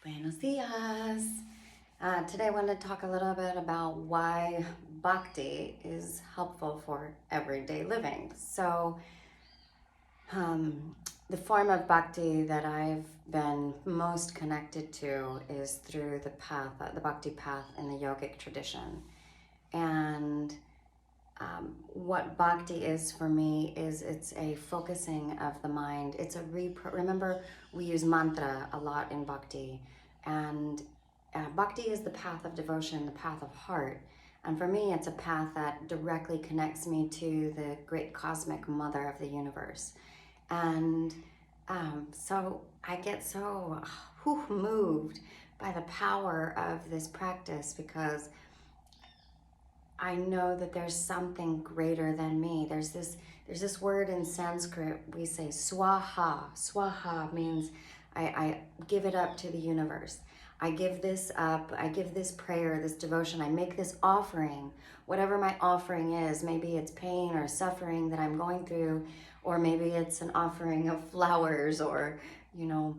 Buenos dias. Today I want to talk a little bit about why Bhakti is helpful for everyday living. Um, the form of Bhakti that I've been most connected to is through the path, the Bhakti path in the yogic tradition. And what Bhakti is for me is it's a focusing of the mind. It's a remember we use mantra a lot in Bhakti, and Bhakti is the path of devotion, the path of heart. And for me, it's a path that directly connects me to the great cosmic mother of the universe. And so I get so moved by the power of this practice because I know that there's something greater than me. There's this word in Sanskrit, we say swaha. Swaha means I give it up to the universe. I give this up. I give this prayer, this devotion. I make this offering, whatever my offering is. Maybe it's pain or suffering that I'm going through, or maybe it's an offering of flowers or, you know,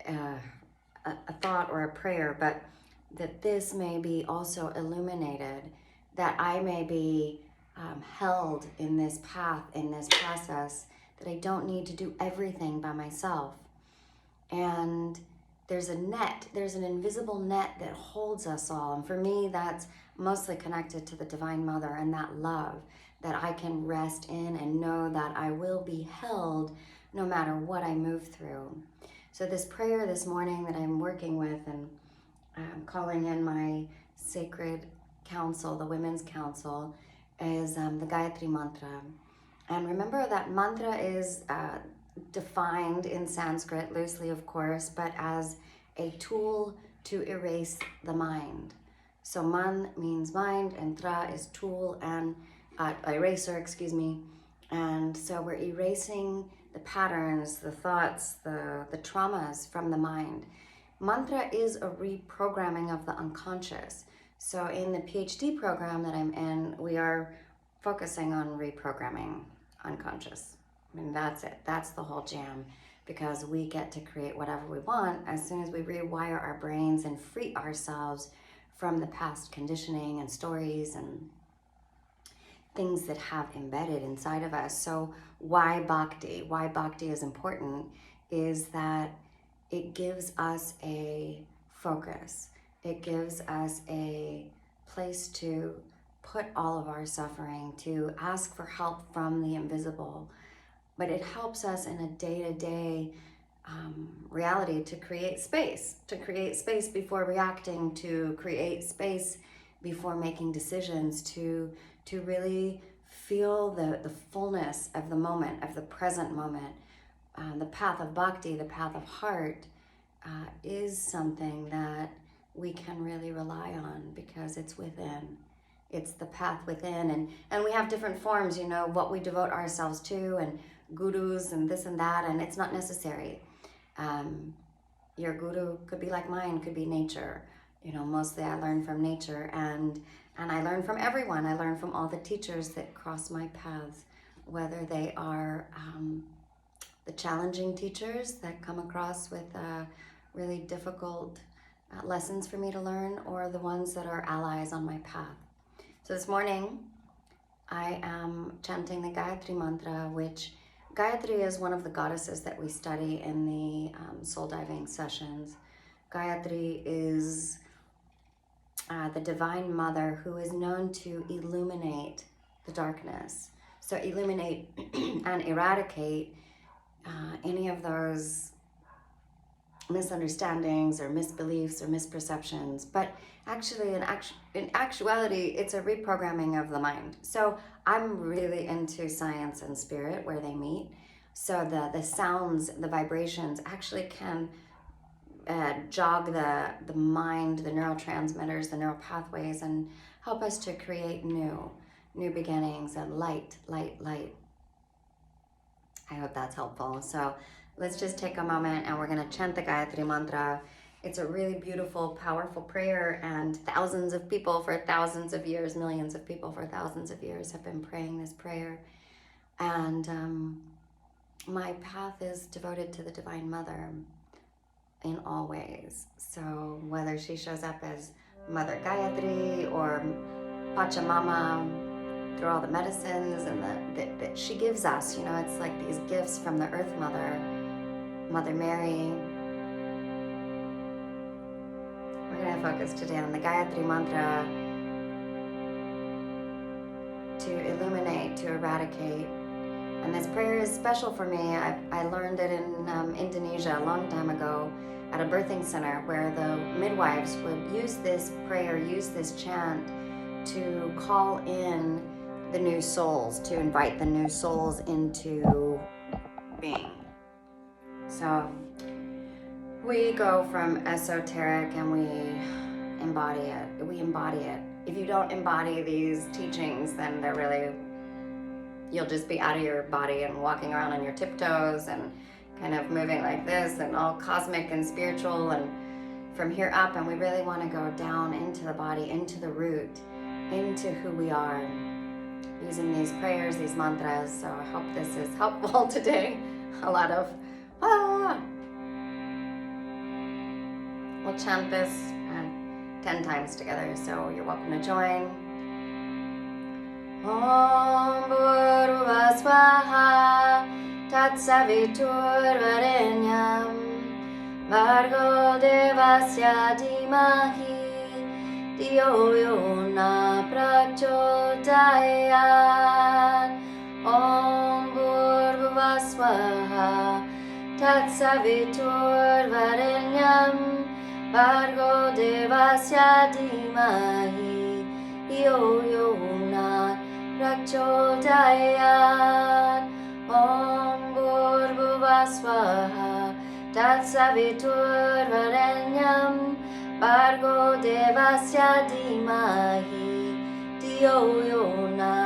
uh, a thought or a prayer, but that this may be also illuminated, that I may be held in this path, in this process, that I don't need to do everything by myself. And there's a net, there's an invisible net that holds us all. And for me, that's mostly connected to the Divine Mother and that love that I can rest in and know that I will be held no matter what I move through. So this prayer this morning that I'm working with and calling in my sacred council, the Women's Council, is the Gayatri Mantra. And remember that mantra is defined in Sanskrit, loosely of course, but as a tool to erase the mind. So man means mind and tra is tool and eraser, excuse me. And so we're erasing the patterns, the thoughts, the traumas from the mind. Mantra is a reprogramming of the unconscious. So in the PhD program that I'm in, we are focusing on reprogramming unconscious. I mean, that's it. That's the whole jam, because we get to create whatever we want as soon as we rewire our brains and free ourselves from the past conditioning and stories and things that have embedded inside of us. So why Bhakti? Why Bhakti is important is that it gives us a focus. It gives us a place to put all of our suffering, to ask for help from the invisible. But it helps us in a day-to-day reality to create space before reacting, to create space before making decisions, to really feel the fullness of the moment, of the present moment. The path of bhakti, the path of heart, is something that we can really rely on because it's within. It's the path within. And we have different forms, you know, what we devote ourselves to, and gurus and this and that, and it's not necessary. Your guru could be like mine, could be nature. You know, mostly I learn from nature, and I learn from everyone. I learn from all the teachers that cross my paths, whether they are the challenging teachers that come across with really difficult lessons for me to learn, or the ones that are allies on my path. So this morning, I am chanting the Gayatri Mantra, which Gayatri is one of the goddesses that we study in the soul diving sessions. Gayatri is the Divine Mother who is known to illuminate the darkness. So illuminate and eradicate any of those misunderstandings or misbeliefs or misperceptions. But actually, in actuality, it's a reprogramming of the mind. So I'm really into science and spirit where they meet. So the sounds, the vibrations actually can jog the mind, the neurotransmitters, the neural pathways, and help us to create new beginnings and light. I hope that's helpful. So let's just take a moment and we're going to chant the Gayatri Mantra. It's a really beautiful, powerful prayer, and thousands of people for thousands of years, millions of people for thousands of years have been praying this prayer. And my path is devoted to the Divine Mother. in all ways. So whether she shows up as Mother Gayatri or Pachamama through all the medicines and that she gives us, you know, it's like these gifts from the Earth Mother, Mother Mary. We're going to focus today on the Gayatri Mantra to illuminate, to eradicate. And this prayer is special for me. I learned it in Indonesia a long time ago at a birthing center where the midwives would use this prayer, use this chant to call in the new souls, to invite the new souls into being. So we go from esoteric and we embody it. We embody it. If you don't embody these teachings, then they're really, you'll just be out of your body and walking around on your tiptoes and kind of moving like this and all cosmic and spiritual and from here up. And we really want to go down into the body, into the root, into who we are, using these prayers, these mantras. So I hope this is helpful today. A lot of We'll chant this 10 times together, so you're welcome to join. Om Bhurva Swaha Tatsavitur Varenyam Bhargo Devasya Dhimahi Dhiyo Yona Prachodayat. Om Bhurva Swaha Tatsavitur Varenyam Bhargo Devasya Dhimahi Dhiyo Yona Prachodayat. Om Bhurva Swaha Tatsavitur Varenyam Bhargo Devasya Dhimahi Dhiyo Yona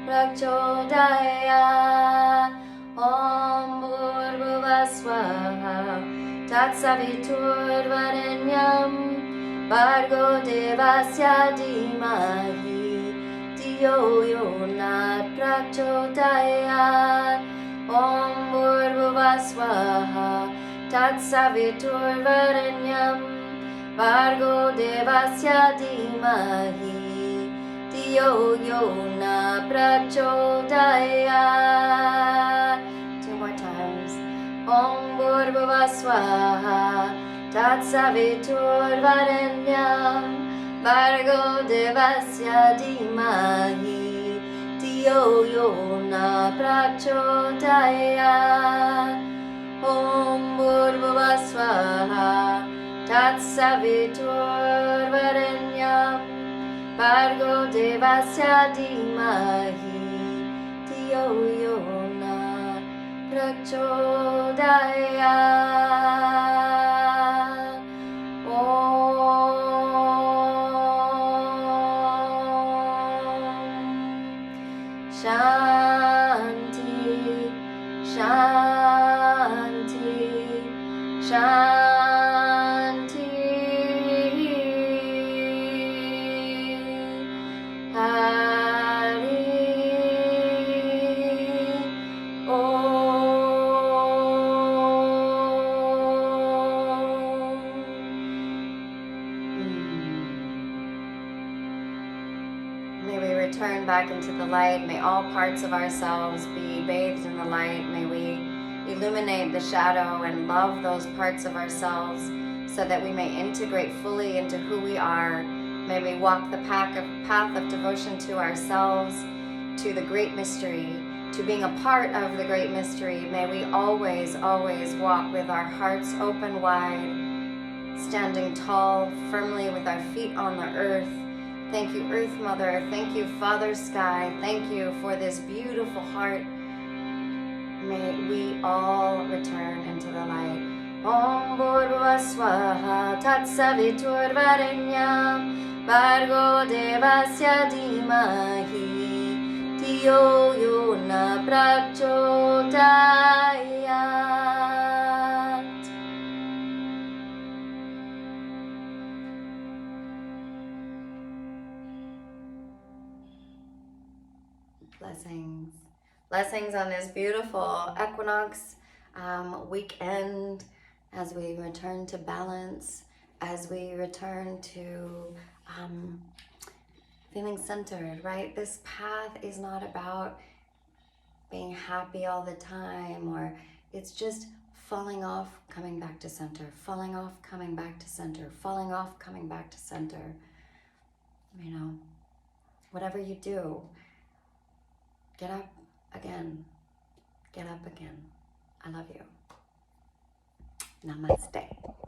Prachodayat. Om Bhurva Swaha Tatsavitur Varenyam Bhargo Devasya Dhimahi Dhiyo Yona Prachodayat. Om Bhurva Swaha Tatsavitur Varenyam Bhargo Devasya Dhimahi Dhiyo Yona Prachodayat. Two more times. Om Bhurva Swaha Tatsavitur Varenyam Bhargo Devasya Dhimahi Dhiyo Yona Prachodayat. Om Bhurva Swaha Tatsavitur Varenyam Bhargo Devasya Dhimahi Dhiyo Yona Prachodayat. Om Shanti, Shanti, Shanti. Hari May we return back into the light. May all parts of ourselves be bathed in the light. May we illuminate the shadow and love those parts of ourselves so that we may integrate fully into who we are. May we walk the path of devotion to ourselves, to the great mystery, to being a part of the great mystery. May we always, always walk with our hearts open wide, standing tall, firmly with our feet on the earth. Thank you, Earth Mother. Thank you, Father Sky. Thank you for this beautiful heart. May we all return into the light. Om Bhurva Swaha Tatsavitur Varenyam Bhargo Devasya Dhimahi Dhiyo Yona Prachodayat. Blessings. Blessings on this beautiful equinox weekend. as we return to balance, as we return to feeling centered, right? This path is not about being happy all the time, or it's just falling off, coming back to center, falling off, coming back to center, falling off, coming back to center. You know, whatever you do, get up again, get up again. I love you. Namaste.